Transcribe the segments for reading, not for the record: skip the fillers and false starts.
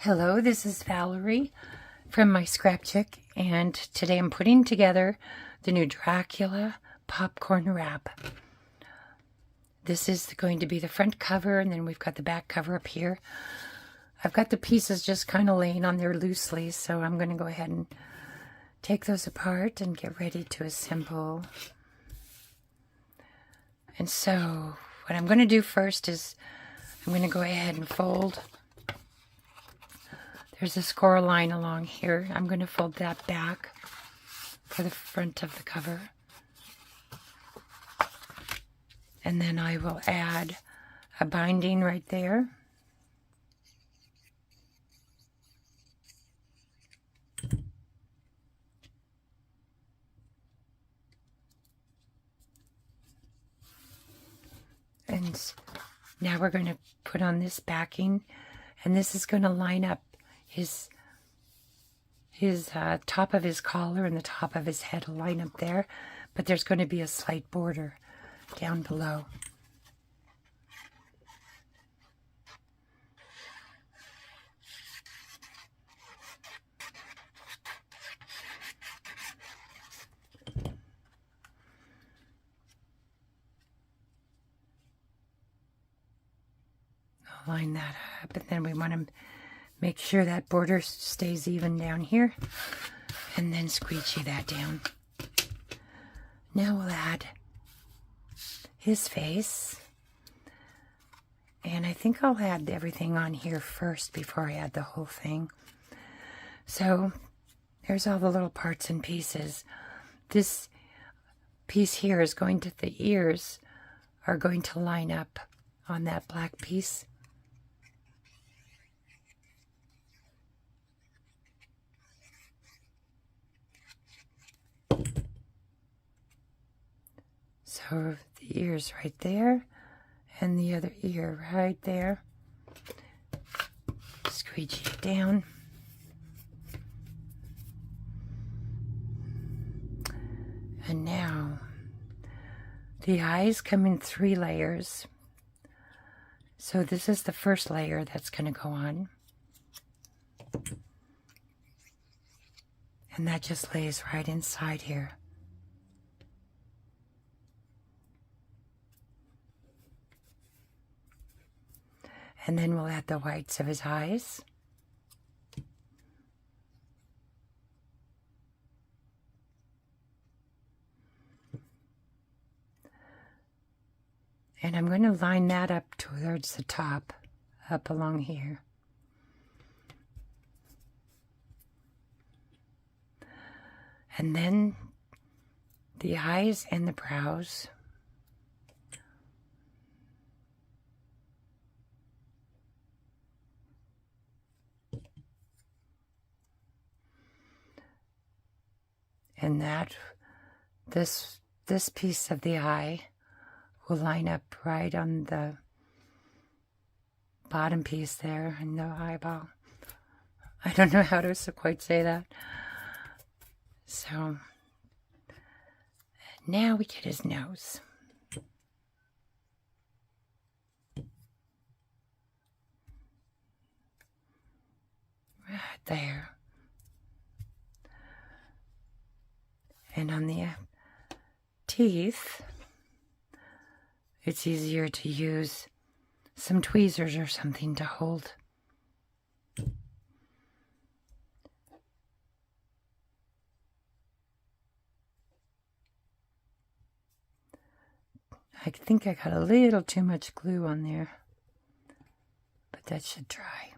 Hello, this is Valerie from my Scrap Chick, and today I'm putting together the new Dracula Popcorn Wrap. This is going to be the front cover, and then we've got the back cover up here. I've got the pieces just kind of laying on there loosely, so I'm going to go ahead and take those apart and get ready to assemble. And so what I'm going to do first is I'm going to go ahead and fold. There's a score line along here. I'm going to fold that back for the front of the cover. And then I will add a binding right there. And now we're going to put on this backing, and this is going to line up his top of his collar, and the top of his head will line up there, but there's going to be a slight border down below. I'll line that up, and then we want to make sure that border stays even down here, and then squeegee that down. Now we'll add his face, and I think I'll add everything on here first before I add the whole thing. So there's all the little parts and pieces. This piece here is going to, the ears are going to line up on that black piece. So the ear's right there, and the other ear right there. Squeegee it down. And now, the eyes come in 3 layers. So this is the first layer that's going to go on. And that just lays right inside here. And then we'll add the whites of his eyes. And I'm going to line that up towards the top, up along here. And then the eyes and the brows. And that, this piece of the eye will line up right on the bottom piece there in the eyeball. I don't know how to quite say that. So now we get his nose. Right there. And on the teeth, it's easier to use some tweezers or something to hold. I think I got a little too much glue on there, but that should dry.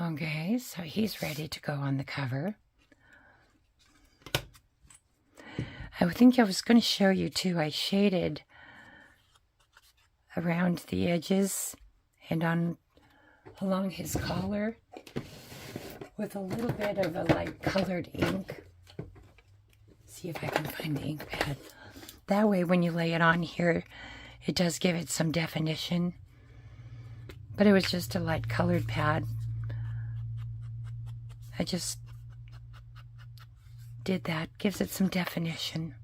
Okay, so he's ready to go on the cover. I think I was going to show you too, I shaded around the edges and along his collar with a little bit of a light colored ink. see if I can find the ink pad. That way when you lay it on here, it does give it some definition. But it was just a light colored pad. I just did that. Gives it some definition.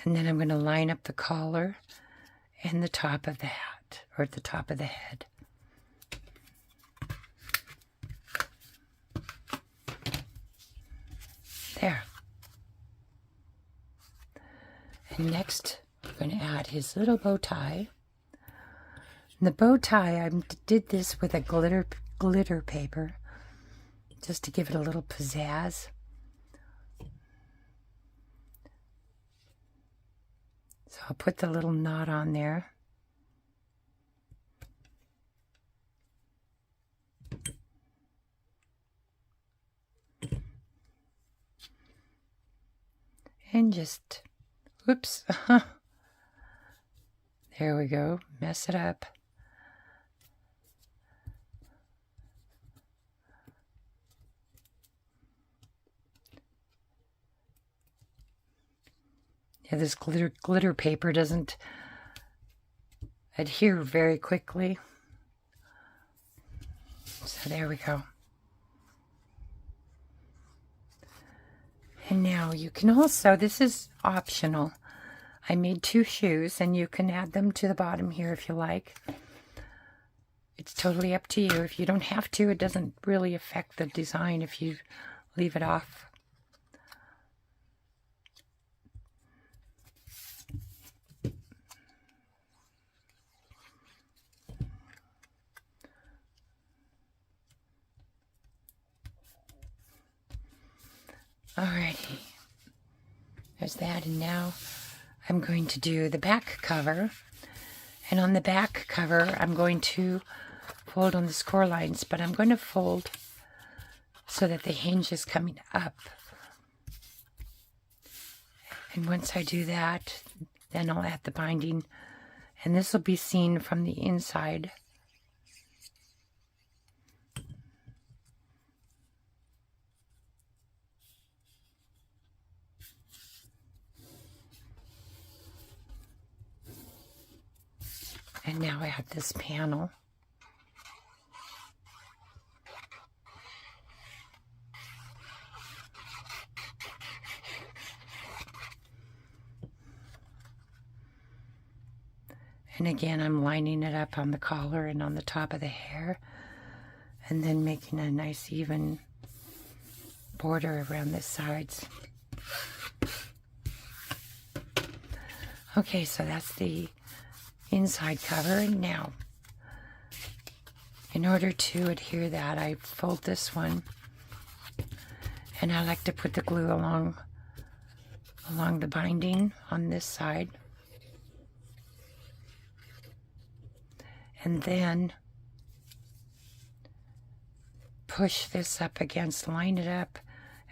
And then I'm going to line up the collar and the top of the hat, or the top of the head. There. And next, I'm going to add his little bow tie. And the bow tie, I did this with a glitter paper, just to give it a little pizzazz. So I'll put the little knot on there. And just, whoops. There we go. Mess it up. Yeah, this glitter paper doesn't adhere very quickly. So there we go. And now you can also, this is optional. I made 2 shoes, and you can add them to the bottom here if you like. It's totally up to you. If you don't have to, it doesn't really affect the design if you leave it off. Alrighty, there's that, and now I'm going to do the back cover. And on the back cover, I'm going to fold on the score lines, but I'm going to fold so that the hinge is coming up. And once I do that, then I'll add the binding, and this will be seen from the inside. And now I have this panel. And again, I'm lining it up on the collar and on the top of the hair, and then making a nice even border around the sides. Okay, so that's the inside cover. And now, in order to adhere that, I fold this one, and I like to put the glue along the binding on this side, and then push this up against, line it up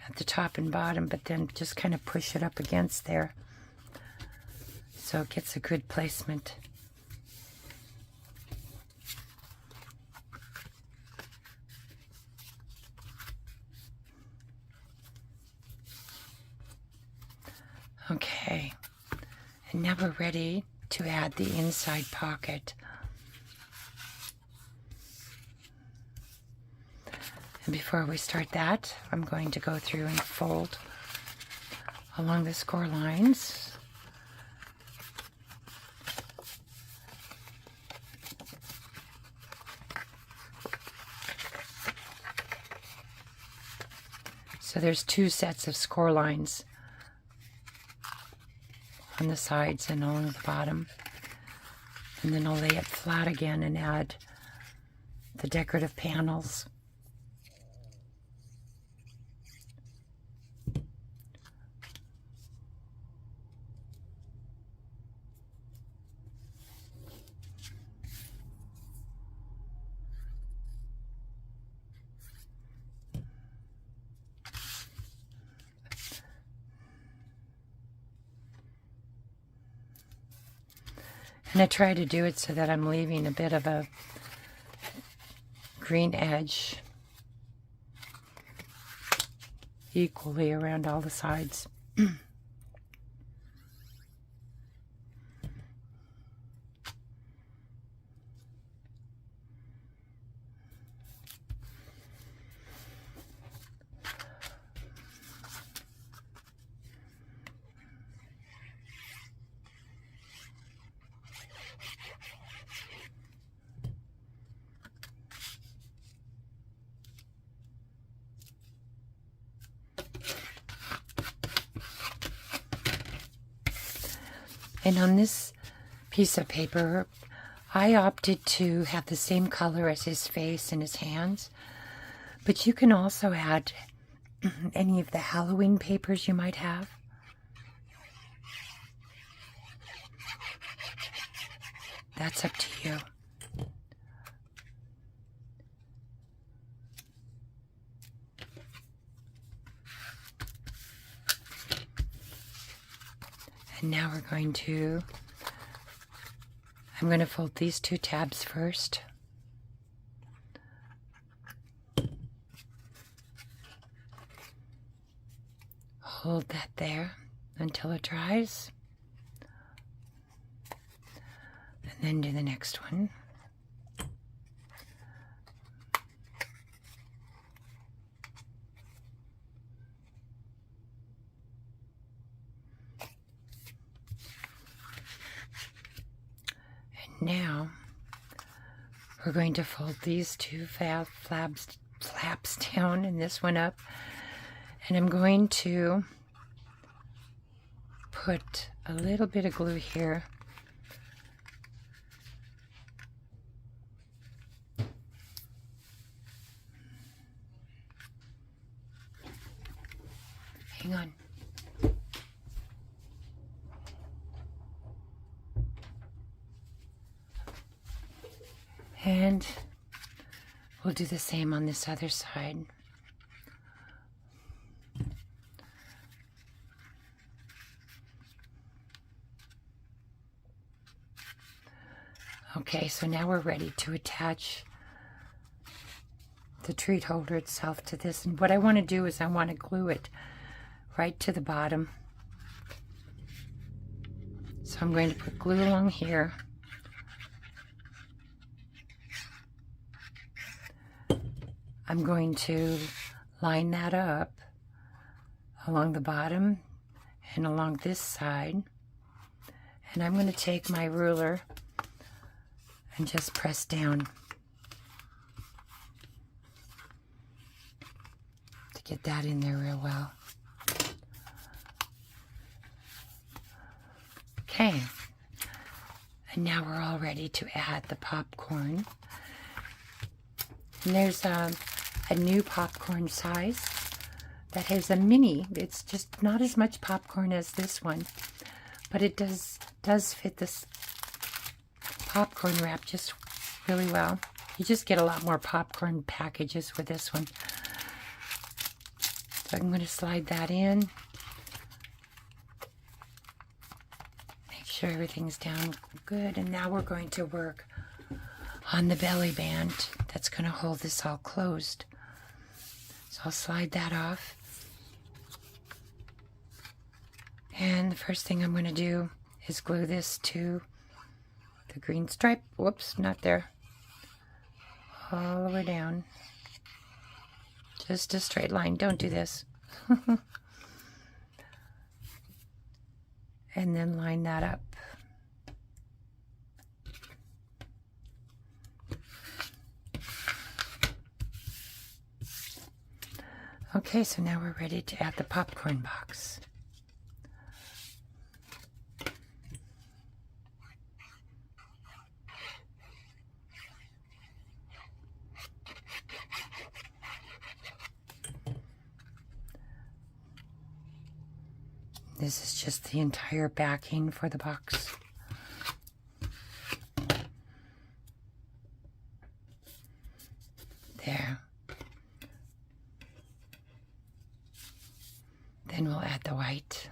at the top and bottom, but then just kind of push it up against there so it gets a good placement. Okay, and now we're ready to add the inside pocket. And before we start that, I'm going to go through and fold along the score lines. So there's 2 sets of score lines on the sides and along the bottom. And then I'll lay it flat again and add the decorative panels. And I try to do it so that I'm leaving a bit of a green edge equally around all the sides. And on this piece of paper, I opted to have the same color as his face and his hands. But you can also add any of the Halloween papers you might have. That's up to you. And now we're going to, I'm going to fold these two tabs first. Hold that there until it dries. And then do the next one. Now, we're going to fold these two flaps down and this one up. And I'm going to put a little bit of glue here. Hang on. And we'll do the same on this other side. Okay, so now we're ready to attach the treat holder itself to this. And what I want to do is I want to glue it right to the bottom. So I'm going to put glue along here. I'm going to line that up along the bottom and along this side. And I'm going to take my ruler and just press down to get that in there real well. Okay, and now we're all ready to add the popcorn. And there's a new popcorn size that has a mini. It's just not as much popcorn as this one, but it does fit this popcorn wrap just really well. You just get a lot more popcorn packages with this one. So I'm going to slide that in. Make sure everything's down good. And now we're going to work on the belly band that's going to hold this all closed. So I'll slide that off. And the first thing I'm going to do is glue this to the green stripe. Whoops, not there. All the way down. Just a straight line. Don't do this. And then line that up. Okay, so now we're ready to add the popcorn box. This is just the entire backing for the box. There. Then we'll add the white.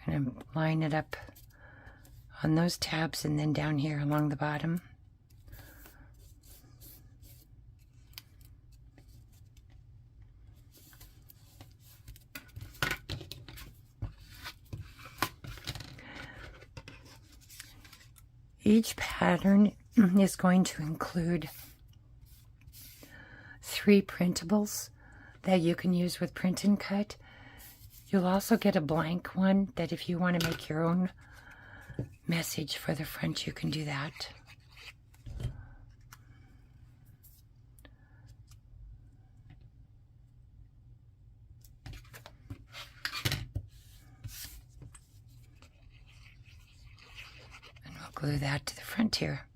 I'm going to line it up on those tabs and then down here along the bottom. Each pattern is going to include 3 printables that you can use with Print and Cut. You'll also get a blank one that if you want to make your own message for the front, you can do that. And we'll glue that to the front here.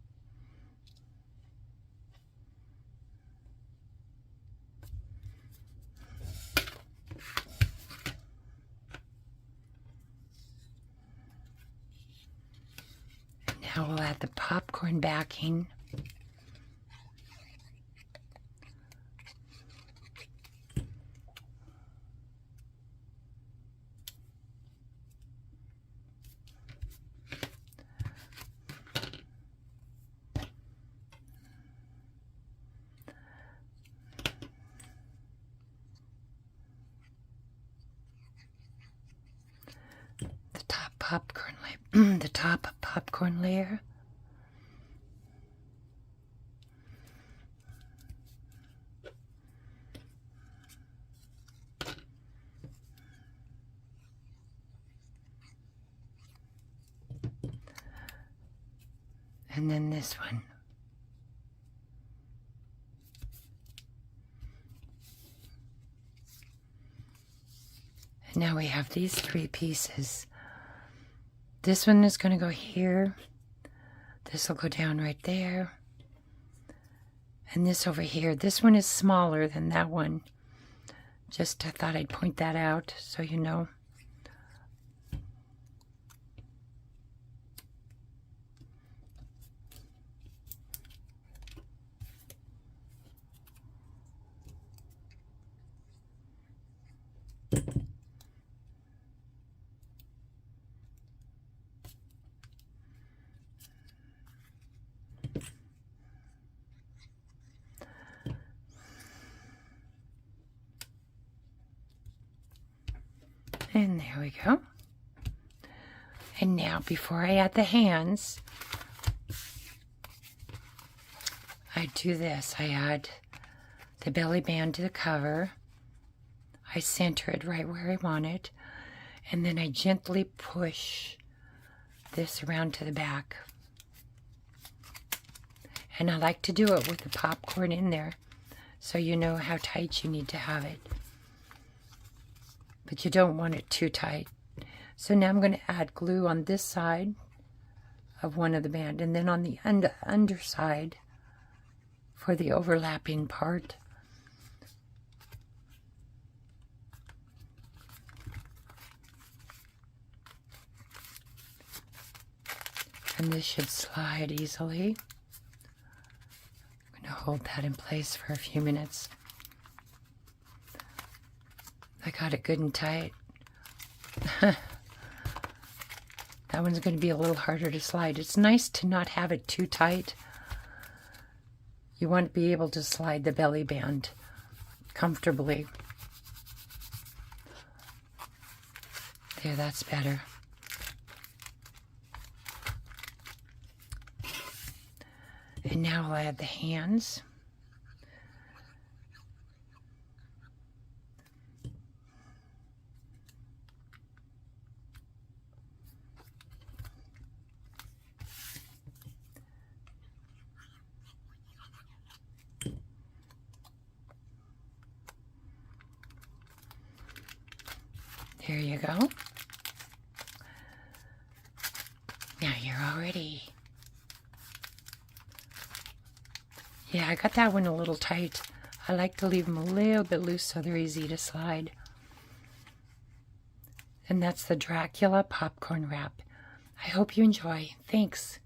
Now we'll add the popcorn backing. The top popcorn layer. And then this one. And now we have these 3 pieces. This one is going to go here. This will go down right there. And this over here. This one is smaller than that one. Just I thought I'd point that out so you know. And there we go. And now before I add the hands, I do this. I add the belly band to the cover. I center it right where I want it. And then I gently push this around to the back. And I like to do it with the popcorn in there so you know how tight you need to have it. But you don't want it too tight. So now I'm going to add glue on this side of one of the band, and then on the underside for the overlapping part. And this should slide easily. I'm going to hold that in place for a few minutes. I got it good and tight. That one's going to be a little harder to slide. It's nice to not have it too tight. You want to be able to slide the belly band comfortably. There, that's better. And now I'll add the hands. There you go. Now you're all ready. Yeah, I got that one a little tight. I like to leave them a little bit loose so they're easy to slide. And that's the Dracula Popcorn Wrap. I hope you enjoy. Thanks.